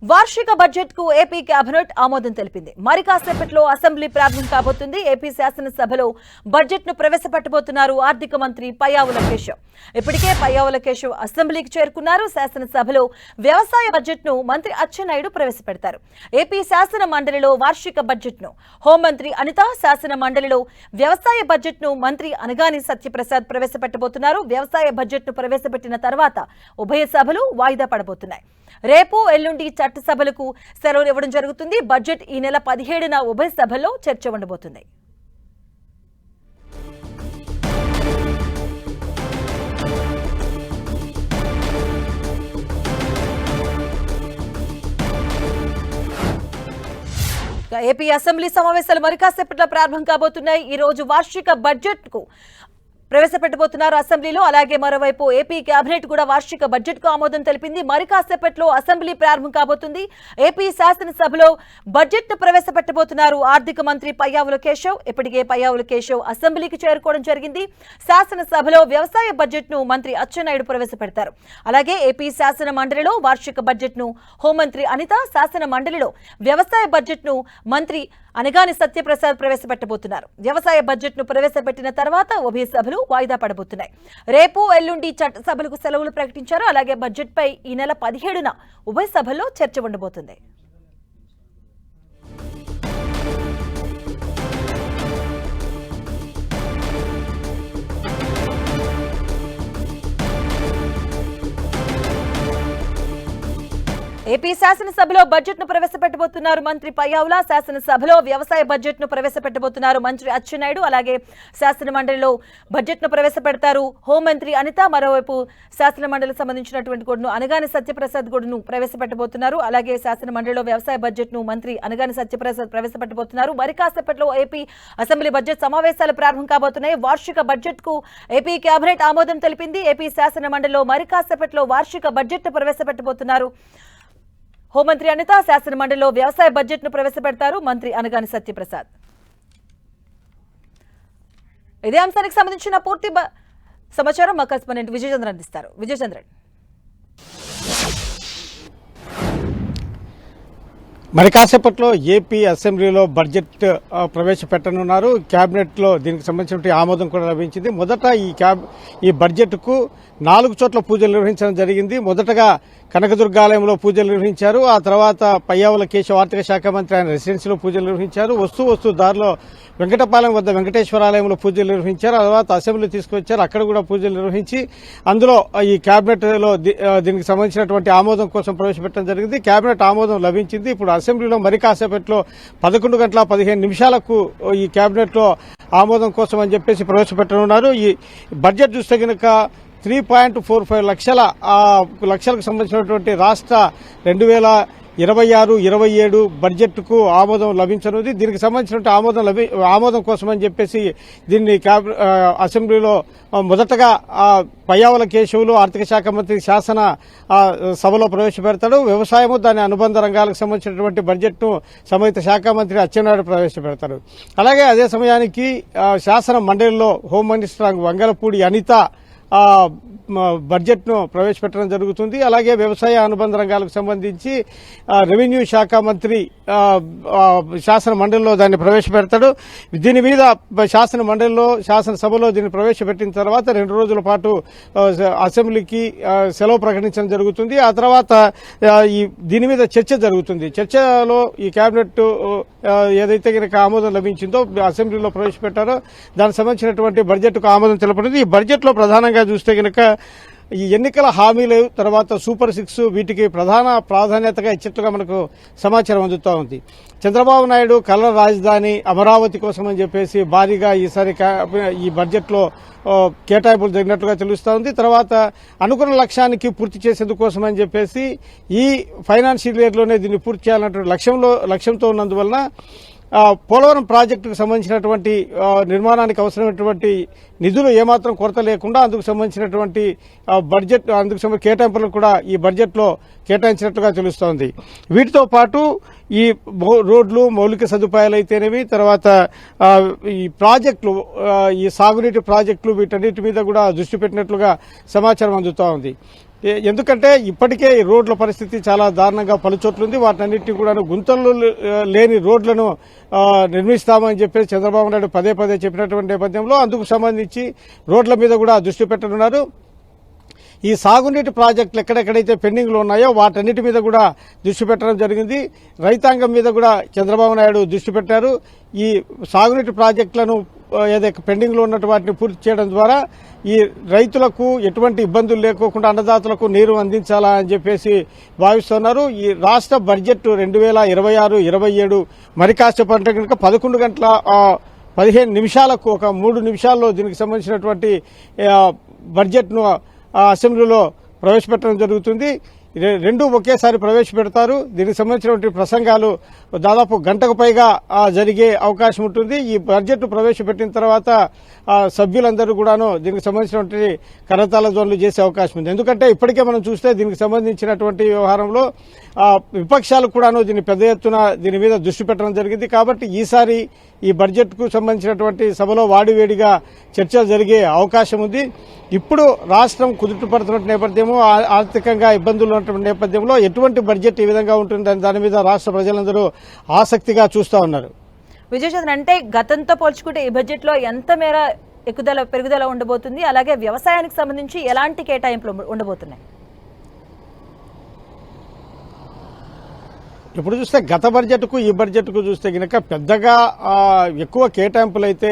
వార్షిక బడ్జెట్ కు AP cabinet ఆమోదం తెలిపింది. మరి కాసేపట్లో అసెంబ్లీ ప్రారంభం కాబోతుంది. ఏపీ శాసనసభలో బడ్జెట్ ను ప్రవేశపెట్టబోతున్నారు ఆర్థిక మంత్రి పయ్యావుల కేశవ్. ఇప్పటికే పయ్యావుల కేశవ్ అసెంబ్లీకి చేరుకున్నారు. శాసనసభలో వ్యవసాయ బడ్జెట్ ను మంత్రి అచ్చెన్నాయుడు ప్రవేశపెడతారు. ఏపీ శాసన మండలిలో వార్షిక బడ్జెట్ ను హోంమంత్రి అనిత, శాసన మండలిలో వ్యవసాయ బడ్జెట్ ను మంత్రి అనగాని సత్యప్రసాద్ ప్రవేశపెట్టబోతున్నారు. వ్యవసాయ బడ్జెట్ ను ప్రవేశపెట్టిన తర్వాత ఉభయ సభలు వాయిదా పడబోతున్నాయి. రేపు ఎల్లుండి చట్టసభలకు సెలవులు ఇవ్వడం జరుగుతుంది. బడ్జెట్ ఈ నెల 17న ఉభయ సభల్లో చర్చ ఉండబోతుంది. ఏపీ అసెంబ్లీ సమావేశాలు మరి కాసేపట్లో ప్రారంభం కాబోతున్నాయి. ఈ రోజు వార్షిక బడ్జెట్ కు ప్రవేశపెట్టబోతున్నారు అసెంబ్లీలో. అలాగే మరోవైపు ఏపీ కేబినెట్ కూడా వార్షిక బడ్జెట్ కు ఆమోదం తెలిపింది. మరి కాసేపట్లో అసెంబ్లీ ప్రారంభం కాబోతుంది. ఏపీ శాసనసభలో బడ్జెట్ ను ప్రవేశపెట్టబోతున్నారు ఆర్థిక మంత్రి పయ్యావుల కేశవ్. ఇప్పటికే పయ్యావుల కేశవ్ అసెంబ్లీకి చేరుకోవడం జరిగింది. శాసనసభలో వ్యవసాయ బడ్జెట్ ను మంత్రి అచ్చెన్నాయుడు ప్రవేశపెడతారు. అలాగే ఏపీ శాసన మండలిలో వార్షిక బడ్జెట్ ను హోంమంత్రి అనిత, శాసన మండలిలో వ్యవసాయ బడ్జెట్ ను మంత్రి అనగాని సత్యప్రసాద్ ప్రవేశపెట్టబోతున్నారు. వ్యవసాయ బడ్జెట్ ను ప్రవేశపెట్టిన తర్వాత ఉభయ సభలు వాయిదా పడబోతున్నాయి. రేపు ఎల్లుండి చట్టసభలకు సెలవులు ప్రకటించారు. అలాగే బడ్జెట్ పై ఈ నెల 17న ఉభయ సభల్లో చర్చ ఉండబోతుంది. ఏపీ శాసనసభలో బడ్జెట్ ను ప్రవేశపెట్టబోతున్నారు మంత్రి పయ్యావుల. శాసనసభలో వ్యవసాయ బడ్జెట్ ను ప్రవేశపెట్టబోతున్నారు మంత్రి అచ్చెన్నాయుడు. అలాగే శాసన మండలిలో బడ్జెట్ ను ప్రవేశపెడతారు హోంమంత్రి అనిత. మరోవైపు శాసన మండలికి సంబంధించినటువంటి గొడును అనగాని సత్యప్రసాద్ గొడును ప్రవేశపెట్టబోతున్నారు. అలాగే శాసన మండలిలో వ్యవసాయ బడ్జెట్ ను మంత్రి అనగాని సత్యప్రసాద్ ప్రవేశపెట్టబోతున్నారు. మరి కాసేపట్లో ఏపీ అసెంబ్లీ బడ్జెట్ సమావేశాలు ప్రారంభం కాబోతున్నాయి. వార్షిక బడ్జెట్ కు ఏపీ కేబినెట్ ఆమోదం తెలిపింది. ఏపీ శాసన మండలిలో మరి కాసేపట్లో వార్షిక బడ్జెట్ ను ప్రవేశపెట్టబోతున్నారు హోంమంత్రి అనిత. శాసన మండలిలో వ్యవసాయ బడ్జెట్ ను ప్రవేశపెడతారు మంత్రి అనగాని సత్యప్రసాద్. ఇదే అంశానికి సంబంధించిన పూర్తి సమాచారం మా కరెస్పాండెంట్ విజయచంద్రన్ అందిస్తారు. విజయచంద్రన్, మరి కాసేపట్లో ఏపీ అసెంబ్లీలో బడ్జెట్ ప్రవేశపెట్టనున్నారు. కేబినెట్ లో దీనికి సంబంధించిన ఆమోదం కూడా లభించింది. మొదట ఈ బడ్జెట్ కు 4 చోట్ల పూజలు నిర్వహించడం జరిగింది. మొదటగా కనకదుర్గాలయంలో పూజలు నిర్వహించారు. ఆ తర్వాత పయ్యావుల కేశవ్ ఆర్థిక శాఖ మంత్రి ఆయన రెసిడెన్సీలో పూజలు నిర్వహించారు. వస్తూ దారిలో వెంకటపాలెం వద్ద వెంకటేశ్వరాలయంలో పూజలు నిర్వహించారు. ఆ తర్వాత అసెంబ్లీ తీసుకొచ్చారు. అక్కడ కూడా పూజలు నిర్వహించి అందులో ఈ కేబినెట్ లో దీనికి సంబంధించినటువంటి ఆమోదం కోసం ప్రవేశపెట్టడం జరిగింది. కేబినెట్ ఆమోదం లభించింది. ఇప్పుడు అసెంబ్లీలో మరి కాసేపట్లో 11:15 ఈ కేబినెట్ లో ఆమోదం కోసం అని చెప్పేసి ప్రవేశపెట్టనున్నారు. ఈ బడ్జెట్ చూస్తే కనుక 3.45 లక్షలకు సంబంధించినటువంటి రాష్ట్ర 2026-27 బడ్జెట్ కు ఆమోదం లభించనుంది. దీనికి సంబంధించిన ఆమోదం కోసం అని చెప్పేసి దీన్ని అసెంబ్లీలో మొదటగా పయ్యావుల కేశవులు ఆర్థిక శాఖ మంత్రి శాసన సభలో ప్రవేశపెడతాడు. వ్యవసాయము దాని అనుబంధ రంగాలకు సంబంధించినటువంటి బడ్జెట్ ను సంబంధిత శాఖ మంత్రి అచ్చెన్నాయుడు ప్రవేశపెడతారు. అలాగే అదే సమయానికి శాసన మండలిలో home minister Vangalapudi Anitha budget ను ప్రవేశపెట్టడం జరుగుతుంది. అలాగే వ్యవసాయ అనుబంధ రంగాలకు సంబంధించి రెవెన్యూ శాఖ మంత్రి శాసన మండలిలో దాన్ని ప్రవేశపెడతాడు. దీని మీద శాసన మండలిలో శాసనసభలో దీన్ని ప్రవేశపెట్టిన తర్వాత 2 రోజుల పాటు అసెంబ్లీకి సెలవు ప్రకటించడం జరుగుతుంది. ఆ తర్వాత దీని మీద చర్చ జరుగుతుంది. చర్చలో ఈ కేబినెట్ ఏదైతే కనుక ఆమోదం లభించిందో అసెంబ్లీలో ప్రవేశపెట్టారో దానికి సంబంధించినటువంటి బడ్జెట్ కు ఆమోదం తెలపడింది. ఈ బడ్జెట్ లో ప్రధానంగా చూస్తే కనుక ఈ ఎన్నికల హామీలు, తర్వాత సూపర్ 6 వీటికి ప్రధాన ప్రాధాన్యతగా ఇచ్చినట్లుగా మనకు సమాచారం అందుతూ ఉంది. చంద్రబాబు నాయుడు కళల రాజధాని అమరావతి కోసం అని చెప్పేసి భారీగా ఈసారి ఈ బడ్జెట్ లో కేటాయింపులు జరిగినట్లుగా తెలుస్తూ ఉంది. తర్వాత అనుకున్న లక్ష్యానికి పూర్తి చేసేందుకోసం అని చెప్పేసి ఈ ఫైనాన్షియల్ ఇయర్ లోనే దీన్ని పూర్తి చేయాలన్నటువంటి లక్ష్యంతో ఉన్నందువలన పోలవరం ప్రాజెక్టుకు సంబంధించినటువంటి నిర్మాణానికి అవసరమైనటువంటి నిధులు ఏమాత్రం కొరత లేకుండా అందుకు సంబంధించినటువంటి బడ్జెట్ కేటాయింపులను కూడా ఈ బడ్జెట్ లో కేటాయించినట్లుగా తెలుస్తోంది. వీటితో పాటు ఈ రోడ్లు, మౌలిక సదుపాయాలు అయితేనేవి, తర్వాత ఈ ప్రాజెక్టులు, ఈ సాగునీటి ప్రాజెక్టులు, వీటన్నిటి మీద కూడా దృష్టి పెట్టినట్లుగా సమాచారం అందుతూ ఉంది. ఎందుకంటే ఇప్పటికే ఈ రోడ్ల పరిస్థితి చాలా దారుణంగా పలుచోట్లుంది. వాటన్నిటిని కూడా గుంతలు లేని రోడ్లను నిర్మిస్తామని చెప్పేసి చంద్రబాబు నాయుడు పదే పదే చెప్పినటువంటి నేపథ్యంలో అందుకు సంబంధించి రోడ్ల మీద కూడా దృష్టి పెట్టనున్నారు. ఈ సాగునీటి ప్రాజెక్టులు ఎక్కడెక్కడైతే పెండింగ్ లో ఉన్నాయో వాటన్నిటి మీద కూడా దృష్టి పెట్టడం జరిగింది. రైతాంగం మీద కూడా చంద్రబాబు నాయుడు దృష్టి పెట్టారు. ఈ సాగునీటి ప్రాజెక్టులను ఏదైతే పెండింగ్ లో ఉన్నట్టు వాటిని పూర్తి చేయడం ద్వారా ఈ రైతులకు ఎటువంటి ఇబ్బందులు లేకోకుండా అన్నదాతలకు నీరు అందించాలా అని చెప్పేసి భావిస్తున్నారు. ఈ రాష్ట్ర బడ్జెట్ 2026-27 మరి కాసేపంటే కనుక 11 గంటల 15 నిమిషాలకు ఒక 3 నిమిషాల్లో దీనికి సంబంధించినటువంటి బడ్జెట్ ను అసెంబ్లీలో ప్రవేశపెట్టడం జరుగుతుంది. రెండు ఒకేసారి ప్రవేశపెడతారు. దీనికి సంబంధించినటువంటి ప్రసంగాలు దాదాపు గంటకు పైగా జరిగే అవకాశం ఉంటుంది. ఈ బడ్జెట్ ప్రవేశపెట్టిన తర్వాత సభ్యులందరూ కూడాను దీనికి సంబంధించినటువంటి కరతాళ ధ్వనులు చేసే అవకాశం ఉంది. ఎందుకంటే ఇప్పటికే మనం చూస్తే దీనికి సంబంధించినటువంటి వ్యవహారంలో విపక్షాలు కూడాను దీన్ని పెద్ద ఎత్తున దీని మీద దృష్టి పెట్టడం జరిగింది. కాబట్టి ఈసారి ఈ బడ్జెట్ కు సంబంధించినటువంటి సభలో వాడివేడిగా చర్చలు జరిగే అవకాశం ఉంది. ఇప్పుడు రాష్ట్రం కుదుటపడుతున్న నేపథ్యము, ఆర్థికంగా ఇబ్బందులు ఉన్నటువంటి నేపథ్యంలో ఎటువంటి బడ్జెట్ ఈ విధంగా ఉంటుందని దాని మీద రాష్ట్ర ప్రజలందరూ ఆసక్తిగా చూస్తా ఉన్నారు. విజయచంద్రన్, అంటే గతంతో పోల్చుకుంటే ఈ బడ్జెట్ లో ఎంత మేర పెరుగుదల ఉండబోతుంది, అలాగే వ్యవసాయానికి సంబంధించి ఎలాంటి కేటాయింపులు ఉండబోతున్నాయి? ఇప్పుడు చూస్తే గత బడ్జెట్కు ఈ బడ్జెట్కు చూస్తే గనక పెద్దగా ఎక్కువ కేటాయింపులు అయితే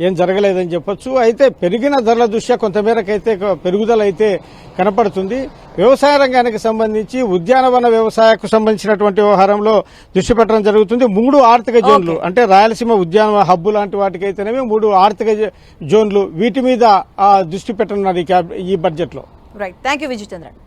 ఏం జరగలేదని చెప్పొచ్చు. అయితే పెరిగిన ధరల దృష్ట్యా కొంతమేరకైతే పెరుగుదల అయితే కనపడుతుంది. వ్యవసాయ రంగానికి సంబంధించి ఉద్యానవన వ్యవసాయకు సంబంధించినటువంటి వ్యవహారంలో దృష్టి పెట్టడం జరుగుతుంది. 3 ఆర్థిక జోన్లు అంటే రాయలసీమ ఉద్యాన హబ్బు లాంటి వాటికైతేనేమి 3 ఆర్థిక జోన్లు వీటి మీద దృష్టి పెట్టనున్నారు ఈ బడ్జెట్ లో. Right, thank you Vijayachandran.